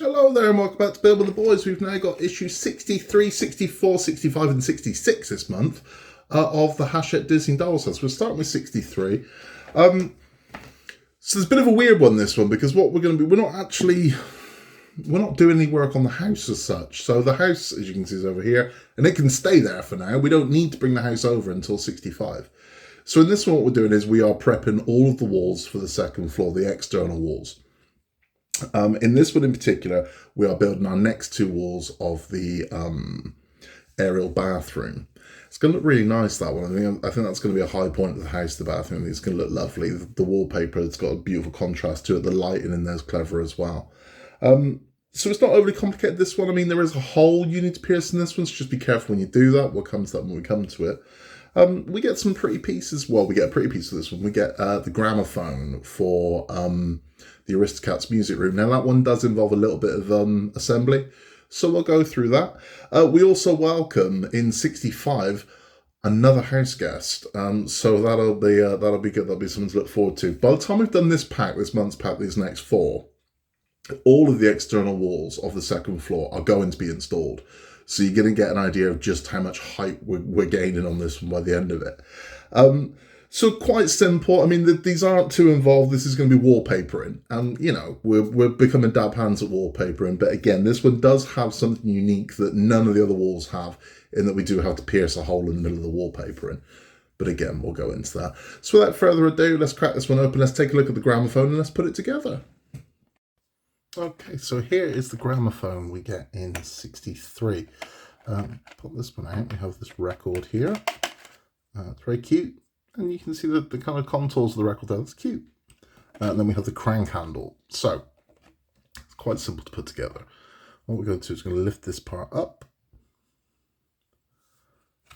Hello there and welcome back to Build with the Boys. We've now got issues 63, 64, 65 and 66 this month of the Hachette Disney Dolls House. We're starting with 63. So there's a bit of a weird one, this one, because what we're going to be, we're not doing any work on the house as such. So the house, as you can see, is over here and it can stay there for now. We don't need to bring the house over until 65. So in this one, what we're doing is we are prepping all of the walls for the second floor, the external walls. In this one in particular, we are building our next two walls of the aerial bathroom. It's going to look really nice, that one. I think that's going to be a high point of the house, the bathroom. I think it's going to look lovely. The wallpaper, it's got a beautiful contrast to it. The lighting in there is clever as well. So it's not overly complicated, this one. I mean, there is a hole you need to pierce in this one, so just be careful when you do that. We'll come to that when we come to it. We get some pretty pieces. Well, we get a pretty piece for this one. We get the gramophone for the Aristocats music room. Now, that one does involve a little bit of assembly, so we'll go through that. We also welcome, in 65, another house guest. So that'll be good. That'll be something to look forward to. By the time we've done this pack, this month's pack, these next four, all of the external walls of the second floor are going to be installed. So you're going to get an idea of just how much height we're gaining on this one by the end of it. So quite simple. I mean, these aren't too involved. This is going to be wallpapering. And, you know, we're becoming dab hands at wallpapering. But again, this one does have something unique that none of the other walls have, in that we do have to pierce a hole in the middle of the wallpapering. But again, we'll go into that. So without further ado, let's crack this one open. Let's take a look at the gramophone and let's put it together. Okay, so here is the gramophone we get in 63. Put this one out. We have this record here. It's very cute. And you can see the kind of contours of the record there. That's cute. And then we have the crank handle. So it's quite simple to put together. What we're going to do is going to lift this part up.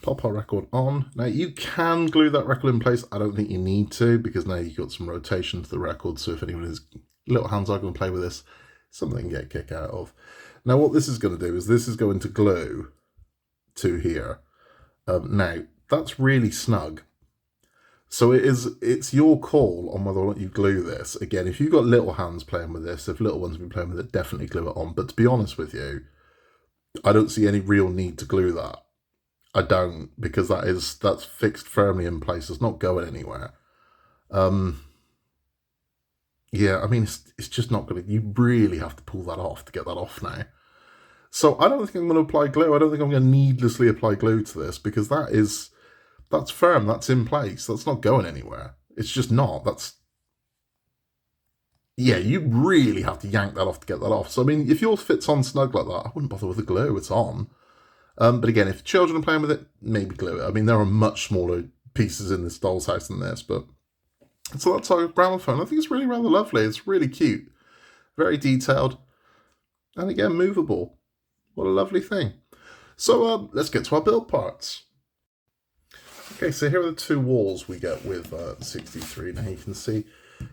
Pop our record on. Now you can glue that record in place. I don't think you need to, because now you've got some rotation to the record. So if anyone is little hands are going to play with this, something they can get a kick out of. Now what this is going to do is this is going to glue to here. Now that's really snug. So it's your call on whether or not you glue this. Again, if you've got little hands playing with this, if little ones have been playing with it, definitely glue it on. But to be honest with you, I don't see any real need to glue that. I don't, because that's fixed firmly in place. It's not going anywhere. Yeah, I mean, it's just not going to... You really have to pull that off to get that off now. So I don't think I'm going to apply glue. I don't think I'm going to needlessly apply glue to this, because that's firm. That's in place. That's not going anywhere. It's just not. Yeah, you really have to yank that off to get that off. So, I mean, if yours fits on snug like that, I wouldn't bother with the glue. It's on. But again, if children are playing with it, maybe glue it. I mean, there are much smaller pieces in this doll's house than this, but... So that's our gramophone. I think it's really rather lovely. It's really cute. Very detailed. And again, movable. What a lovely thing. So let's get to our build parts. Okay, so here are the two walls we get with 63. Now you can see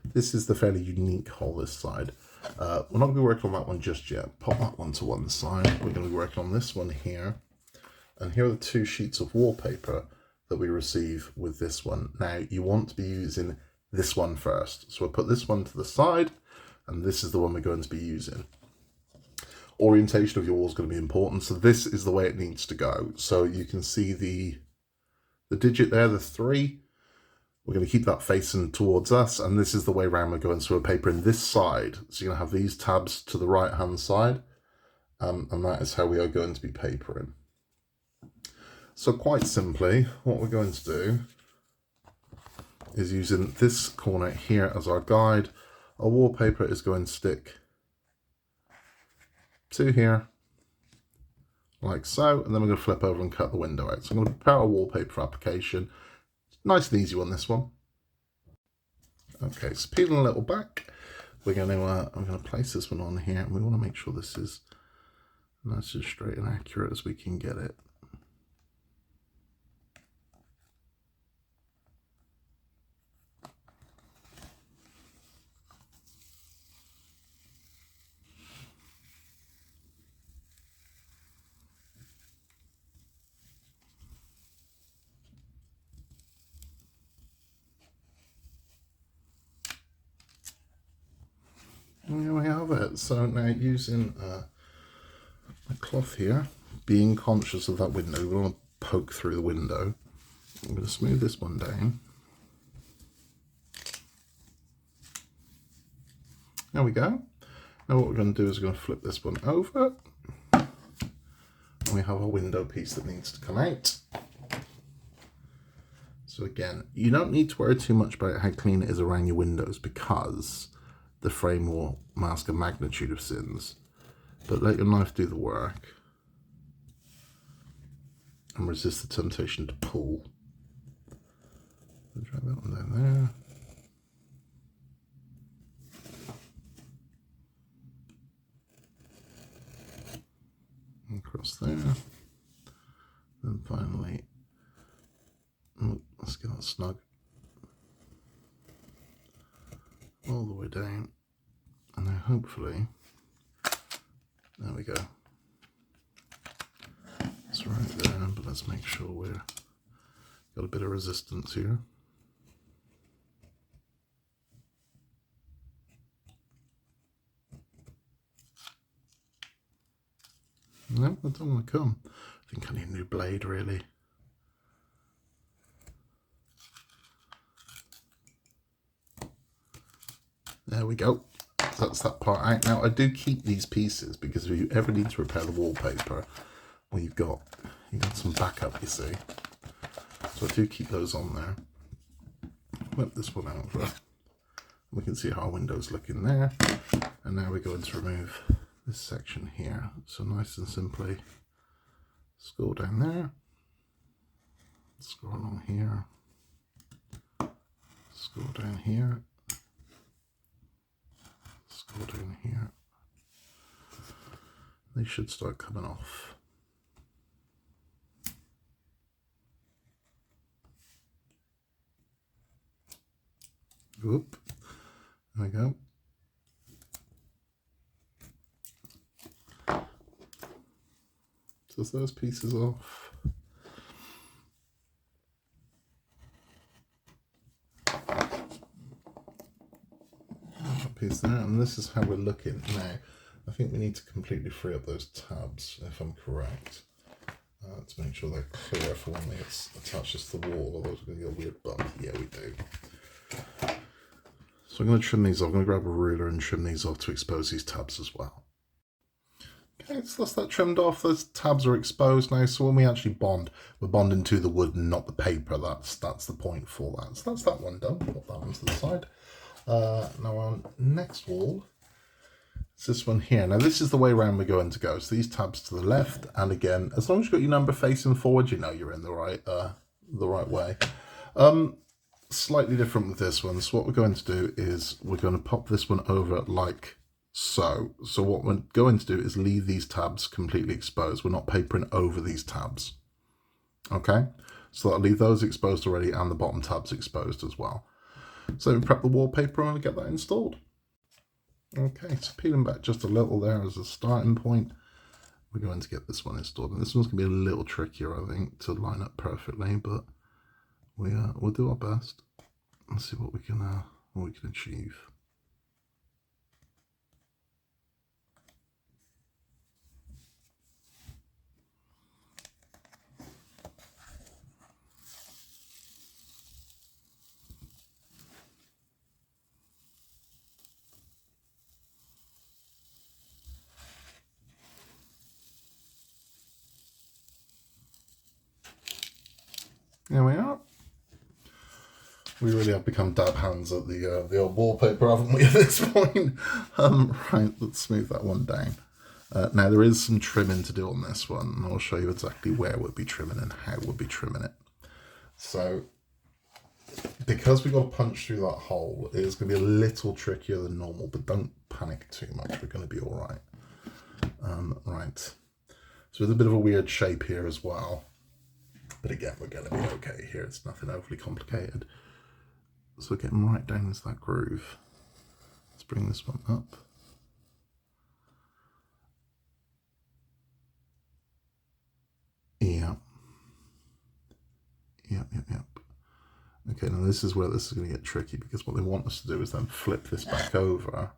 this is the fairly unique hole this side. We're not going to be working on that one just yet. Pop that one to one side. We're going to be working on this one here. And here are the two sheets of wallpaper that we receive with this one. Now you want to be using this one first. So we'll put this one to the side, and this is the one we're going to be using. Orientation of your wall is going to be important. So this is the way it needs to go. So you can see the digit there, the 3. We're going to keep that facing towards us, and this is the way around we're going. So we're papering this side. So you're going to have these tabs to the right hand side, and that is how we are going to be papering. So quite simply, what we're going to do is using this corner here as our guide. Our wallpaper is going to stick to here, like so, and then we're going to flip over and cut the window out. So I'm going to prepare our wallpaper for application. Nice and easy one, this one. Okay, so peeling a little back, I'm going to place this one on here, and we want to make sure this is nice and straight and accurate as we can get it. And here we have it. So now using a cloth here, being conscious of that window, we want to poke through the window. I'm going to smooth this one down. There we go. Now what we're going to do is we're going to flip this one over. And we have a window piece that needs to come out. So again, you don't need to worry too much about how clean it is around your windows because the frame will mask a magnitude of sins. But let your knife do the work and resist the temptation to pull. Drag that one down there. Across there. And finally, let's get that snug. All the way down. And now hopefully, there we go. It's right there, but let's make sure we're got a bit of resistance here. No, I don't want to come. I think I need a new blade, really. There we go. That's that part out. Now, I do keep these pieces because if you ever need to repair the wallpaper, well, you've got some backup, you see. So I do keep those on there. Flip this one over. We can see how our window's looking there. And now we're going to remove this section here. So nice and simply scroll down there, scroll along here, scroll down here, scroll down here. They should start coming off. Whoop. There we go. So those pieces off. That piece there, and this is how we're looking now. I think we need to completely free up those tabs, if I'm correct, to make sure they're clear for when it attaches to the wall. Otherwise, we're going to get a weird bump. Yeah, we do. So I'm going to trim these off. I'm going to grab a ruler and trim these off to expose these tabs as well. Okay, so that's that trimmed off. Those tabs are exposed now. So when we actually bond, we're bonding to the wood and not the paper. That's the point for that. So that's that one done. Put that one to the side. Now on next wall, it's this one here. Now this is the way around we're going to go. So these tabs to the left, and again, as long as you've got your number facing forward, you know you're in the right way. Slightly different with this one. So what we're going to do is we're going to pop this one over like so. So what we're going to do is leave these tabs completely exposed. We're not papering over these tabs. Okay, so I'll leave those exposed already and the bottom tabs exposed as well. So we prep the wallpaper and get that installed. Okay, so peeling back just a little there as a starting point, we're going to get this one installed. And this one's going to be a little trickier, I think, to line up perfectly, but we'll do our best and see what we can achieve. There we are. We really have become dab hands at the old wallpaper, haven't we, at this point? Right, let's smooth that one down. Now, there is some trimming to do on this one, and I'll show you exactly where we'll be trimming and how we'll be trimming it. So, because we've got to punch through that hole, it is going to be a little trickier than normal, but don't panic too much. We're going to be all right. Right. So, there's a bit of a weird shape here as well. But again, we're going to be okay here. It's nothing overly complicated. So getting right down into that groove. Let's bring this one up. Yeah. Yep. Okay, now this is where this is going to get tricky, because what they want us to do is then flip this back over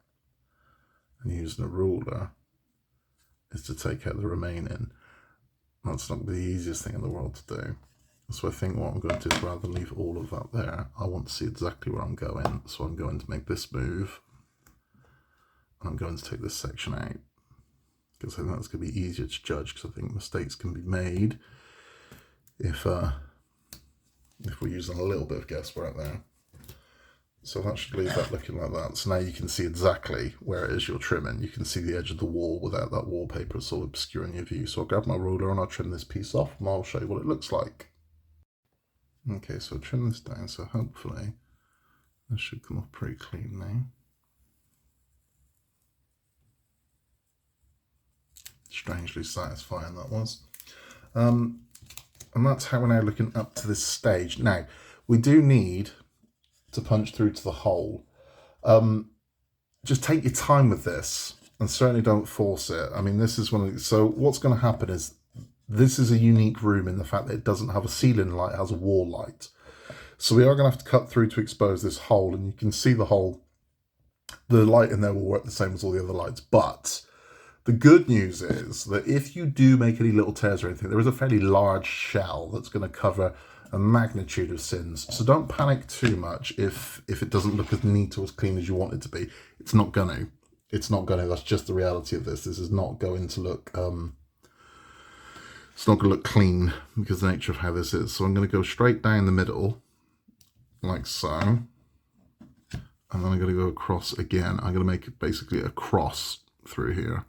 and using a ruler is to take out the remaining. That's not the easiest thing in the world to do. So I think what I'm going to do is, rather than leave all of that there, I want to see exactly where I'm going. So I'm going to make this move, and I'm going to take this section out, because I think that's going to be easier to judge, because I think mistakes can be made if we're using a little bit of guesswork there. So that should leave that looking like that. So now you can see exactly where it is you're trimming. You can see the edge of the wall without that wallpaper sort of obscuring your view. So I'll grab my ruler and I'll trim this piece off, and I'll show you what it looks like. Okay, so trim this down, so hopefully this should come off pretty clean now. Strangely satisfying that was. And that's how we're now looking up to this stage. Now, we do need to punch through to the hole. Just take your time with this, and certainly don't force it. I mean, this is one of the, so what's going to happen is, this is a unique room in the fact that it doesn't have a ceiling light, it has a wall light. So we are going to have to cut through to expose this hole, and you can see the hole. The light in there will work the same as all the other lights, but the good news is that if you do make any little tears or anything, there is a fairly large shell that's going to cover a magnitude of sins. So don't panic too much if it doesn't look as neat or as clean as you want it to be. It's not going to. It's not going to. That's just the reality of this. This is not going to look... it's not going to look clean because of the nature of how this is. So I'm going to go straight down the middle, like so. And then I'm going to go across again. I'm going to make it basically a cross through here.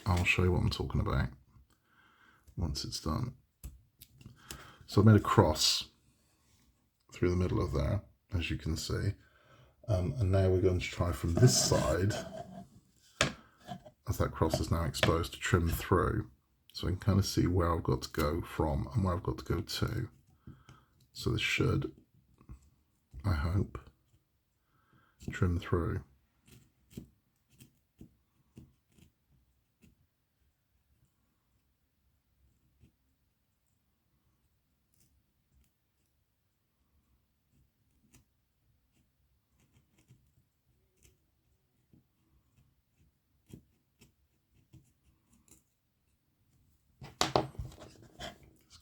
I'll show you what I'm talking about once it's done. So I made a cross through the middle of there, as you can see. And now we're going to try from this side, as that cross is now exposed, to trim through. So I can kind of see where I've got to go from and where I've got to go to. So this should, I hope, trim through.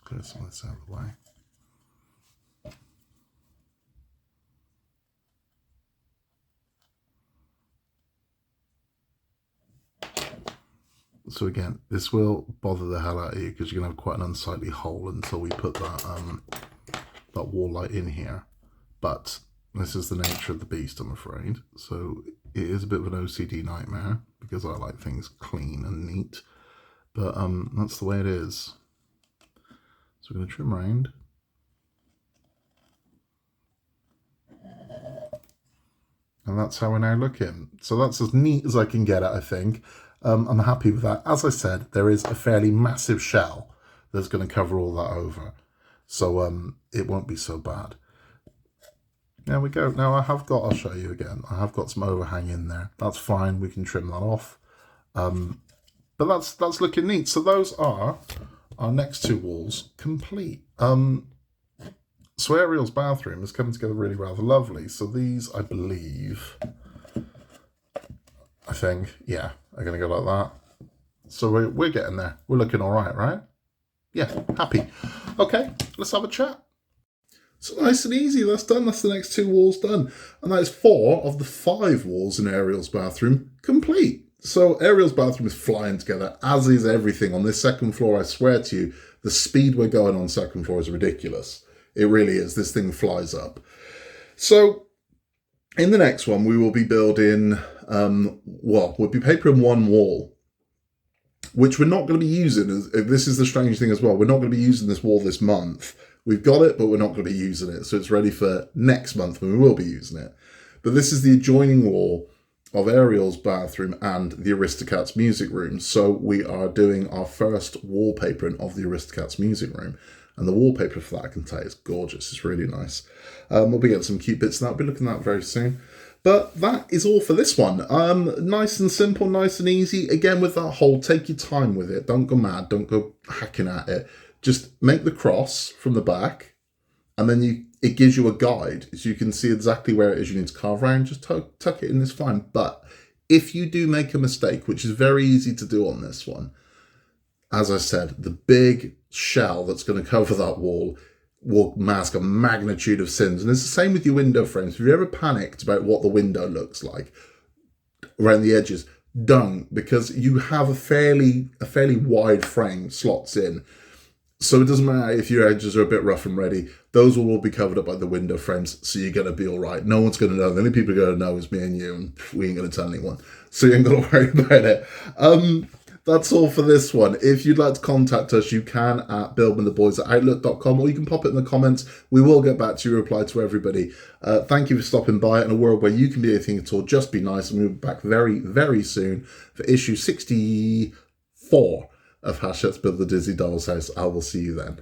Clear some of this out of the way. So again, this will bother the hell out of you because you're going to have quite an unsightly hole until we put that that wall light in here. But this is the nature of the beast, I'm afraid. So it is a bit of an OCD nightmare because I like things clean and neat. But that's the way it is. So we're going to trim round. And that's how we're now looking. So that's as neat as I can get it, I think. I'm happy with that. As I said, there is a fairly massive shell that's going to cover all that over. So it won't be so bad. There we go. Now I'll show you again. I have got some overhang in there. That's fine. We can trim that off. But that's looking neat. So those are our next two walls complete. So Ariel's bathroom is coming together really rather lovely. So these, I believe, I think, yeah, are going to go like that. So we're getting there. We're looking all right, right? Yeah, happy. Okay, let's have a chat. So nice and easy, that's done. That's the next two walls done. And that is 4 of the 5 walls in Ariel's bathroom complete. So Ariel's bathroom is flying together, as is everything on this second floor. I swear to you, the speed we're going on second floor is ridiculous. It really is. This thing flies up. So in the next one, we will be building, we'll be papering one wall, which we're not going to be using. This is the strange thing as well. We're not going to be using this wall this month. We've got it, but we're not going to be using it. So it's ready for next month when we will be using it. But this is the adjoining wall of Ariel's bathroom and the Aristocats music room. So we are doing our first wallpapering of the Aristocats music room. And the wallpaper for that, I can tell you, is gorgeous. It's really nice. We'll be getting some cute bits and that. We'll be looking at that very soon. But that is all for this one. Nice and simple, nice and easy. Again, with that hole, take your time with it. Don't go mad. Don't go hacking at it. Just make the cross from the back. And then it gives you a guide, so you can see exactly where it is you need to carve around. Just tuck it in, it's fine. But if you do make a mistake, which is very easy to do on this one, as I said, the big shell that's going to cover that wall will mask a magnitude of sins. And it's the same with your window frames. If you've ever panicked about what the window looks like around the edges, don't, because you have a fairly wide frame, slots in. So it doesn't matter if your edges are a bit rough and ready, those will all be covered up by the window frames, so you're going to be all right. No one's going to know. The only people are going to know is me and you, and we ain't going to tell anyone. So you ain't got to worry about it. That's all for this one. If you'd like to contact us, you can at buildwiththeboys@outlook.com, or you can pop it in the comments. We will get back to you, reply to everybody. Thank you for stopping by. In a world where you can be anything at all, just be nice. And we'll be back very, very soon for issue 64 of Hachette's Build the Disney Doll's House. I will see you then.